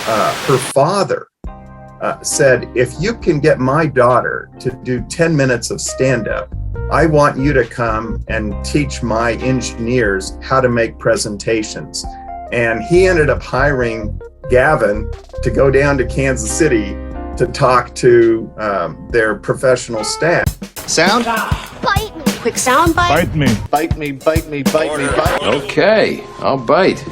her father said, if you can get my daughter to do 10 minutes of stand-up, I want you to come and teach my engineers how to make presentations. And he ended up hiring Gavin to go down to Kansas City to talk to their professional staff. Sound? Bite me. Quick sound bite. Bite me. Bite me, bite me, bite me, bite me. Okay, I'll bite.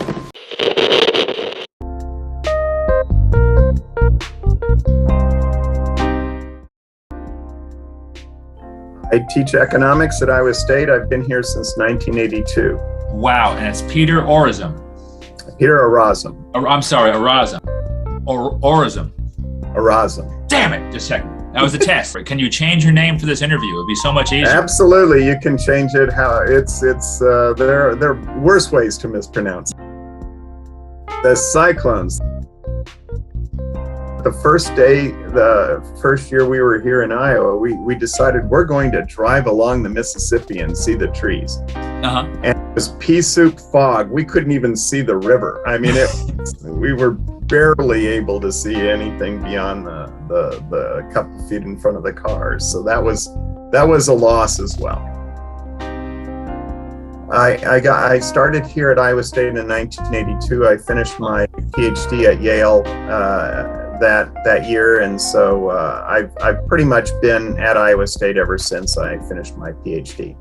I teach economics at Iowa State. I've been here since 1982. Wow, and it's Peter Orazem. Peter Orazem. I'm sorry, Orazem. Orazem. Orazem. Damn it, just a second. That was a test. Can you change your name for this interview? It'd be so much easier. Absolutely, you can change it. There are worse ways to mispronounce. The Cyclones. The first day, the first year we were here in Iowa, we decided we're going to drive along the Mississippi and see the trees. And it was pea soup fog. We couldn't even see the river. I mean, we were barely able to see anything beyond the couple feet in front of the cars. So that was a loss as well. I started here at Iowa State in 1982. I finished my PhD at Yale that year, and so I've pretty much been at Iowa State ever since I finished my PhD.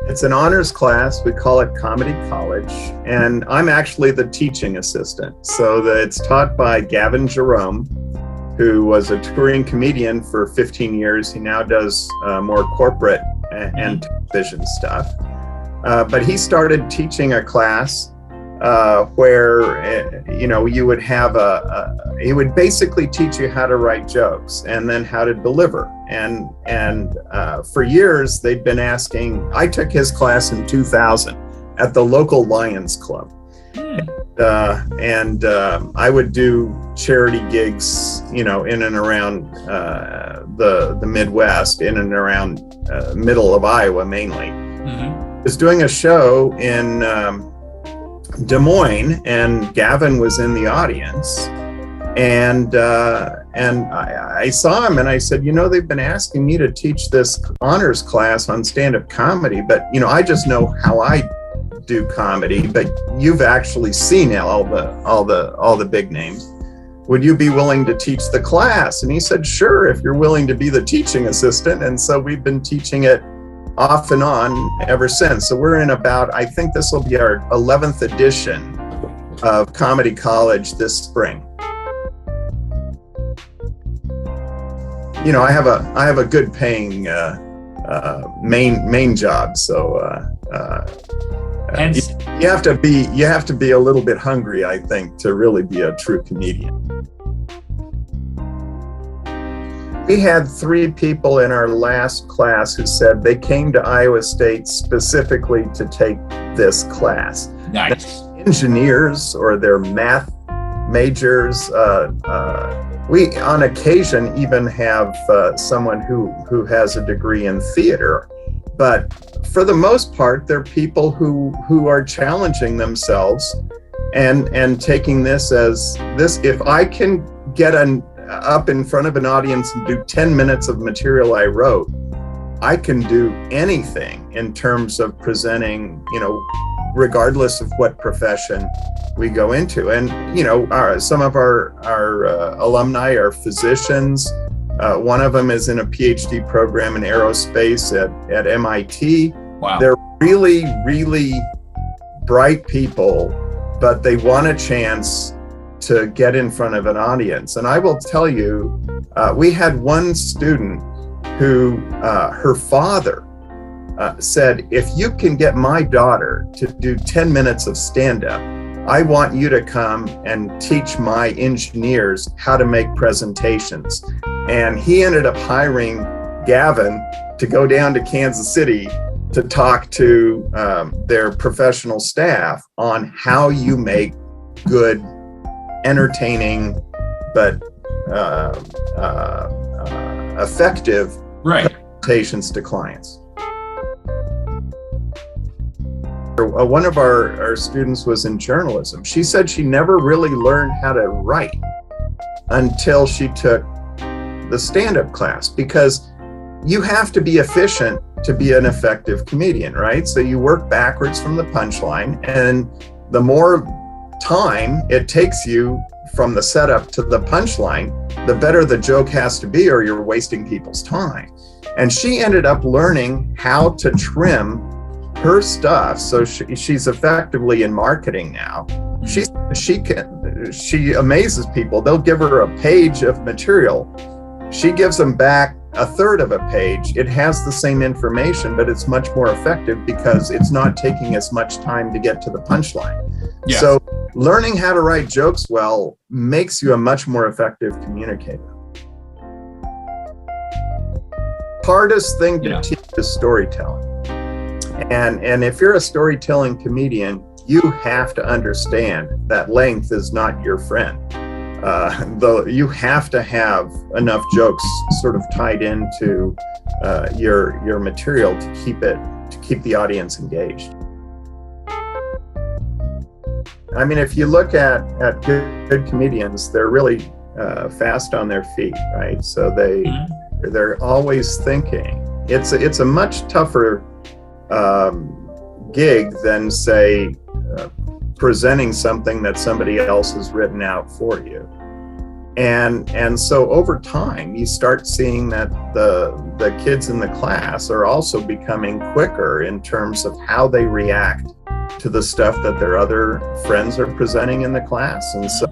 It's an honors class. We call it Comedy College, and I'm actually the teaching assistant. So it's taught by Gavin Jerome, who was a touring comedian for 15 years. He now does more corporate and television stuff. But he started teaching a class where you would have he would basically teach you how to write jokes and then how to deliver. And for years they'd been asking. I took his class in 2000 at the local Lions Club, and I would do charity gigs, in and around the Midwest, in and around middle of Iowa mainly. I was doing a show in Des Moines, and Gavin was in the audience, and I saw him, and I said, they've been asking me to teach this honors class on stand-up comedy, but I just know how I do comedy, but you've actually seen all the big names. Would you be willing to teach the class? And he said, sure, if you're willing to be the teaching assistant. And so we've been teaching it off and on ever since. So we're in I think this will be our 11th edition of Comedy College this spring. I have a good paying main job, so you have to be a little bit hungry, I think, to really be a true comedian. We had 3 people in our last class who said they came to Iowa State specifically to take this class. Nice. Engineers or their math majors. We, on occasion, even have someone who has a degree in theater. But for the most part, they're people who are challenging themselves and taking this as this. If I can get up in front of an audience and do 10 minutes of material I wrote, I can do anything in terms of presenting, regardless of what profession we go into. And, some of our alumni are physicians. One of them is in a PhD program in aerospace at MIT. Wow. They're really, really bright people, but they want a chance to get in front of an audience. And I will tell you, we had one student who, her father said, if you can get my daughter to do 10 minutes of stand-up, I want you to come and teach my engineers how to make presentations. And he ended up hiring Gavin to go down to Kansas City to talk to their professional staff on how you make good, entertaining, but effective presentations to clients. One of our students was in journalism. She said she never really learned how to write until she took the stand-up class, because you have to be efficient to be an effective comedian, right? So you work backwards from the punchline, and the more time it takes you from the setup to the punchline, the better the joke has to be, or you're wasting people's time. And she ended up learning how to trim her stuff, so she's effectively in marketing now. She amazes people. They'll give her a page of material. She gives them back a third of a page. It has the same information, but it's much more effective because it's not taking as much time to get to the punchline. Yes. So learning how to write jokes well makes you a much more effective communicator. Hardest thing to teach is storytelling. And if you're a storytelling comedian, you have to understand that length is not your friend. Though you have to have enough jokes sort of tied into your material to keep the audience engaged. I mean, if you look at good comedians, they're really fast on their feet, right? So they're always thinking. It's a much tougher gig than, say, presenting something that somebody else has written out for you. And so over time, you start seeing that the kids in the class are also becoming quicker in terms of how they react to the stuff that their other friends are presenting in the class. And so,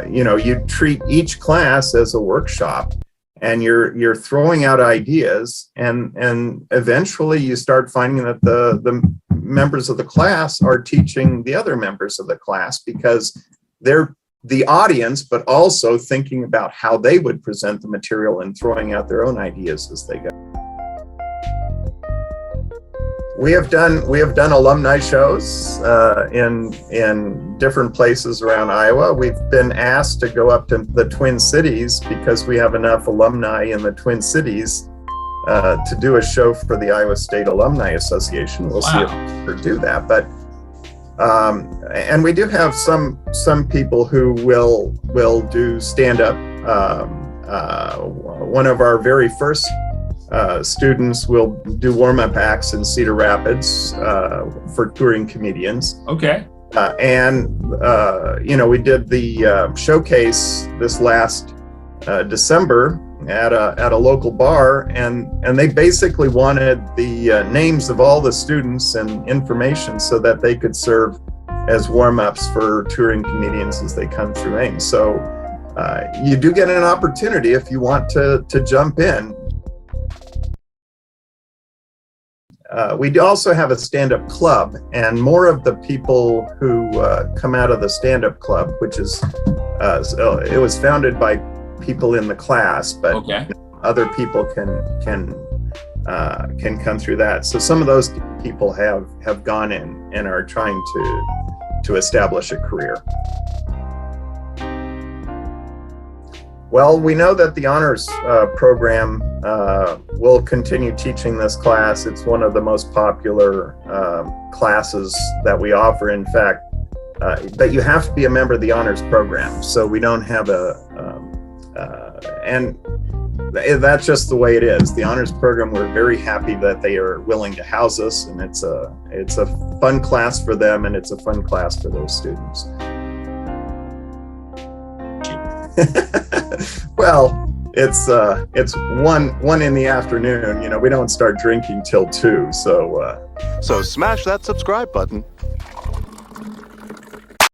you treat each class as a workshop, and you're throwing out ideas, and eventually you start finding that the members of the class are teaching the other members of the class, because they're the audience, but also thinking about how they would present the material and throwing out their own ideas as they go. We have done alumni shows in different places around Iowa. We've been asked to go up to the Twin Cities because we have enough alumni in the Twin Cities to do a show for the Iowa State Alumni Association. We'll see if we can do that. But and we do have some people who will do stand-up. One of our very first students will do warm-up acts in Cedar Rapids for touring comedians. Okay. We did the showcase this last December at a local bar, and they basically wanted the names of all the students and information so that they could serve as warm-ups for touring comedians as they come through Ames. So you do get an opportunity if you want to jump in. We do also have a stand-up club, and more of the people who come out of the stand-up club, which is it was founded by people in the class, but other people can come through that. So some of those people have gone in and are trying to establish a career. Well, we know that the honors program will continue teaching this class. It's one of the most popular classes that we offer. In fact, but you have to be a member of the honors program. So we don't have and that's just the way it is. The honors program, we're very happy that they are willing to house us, and it's a fun class for them, and it's a fun class for those students. Well, it's 1 in the afternoon. We don't start drinking till 2. So smash that subscribe button.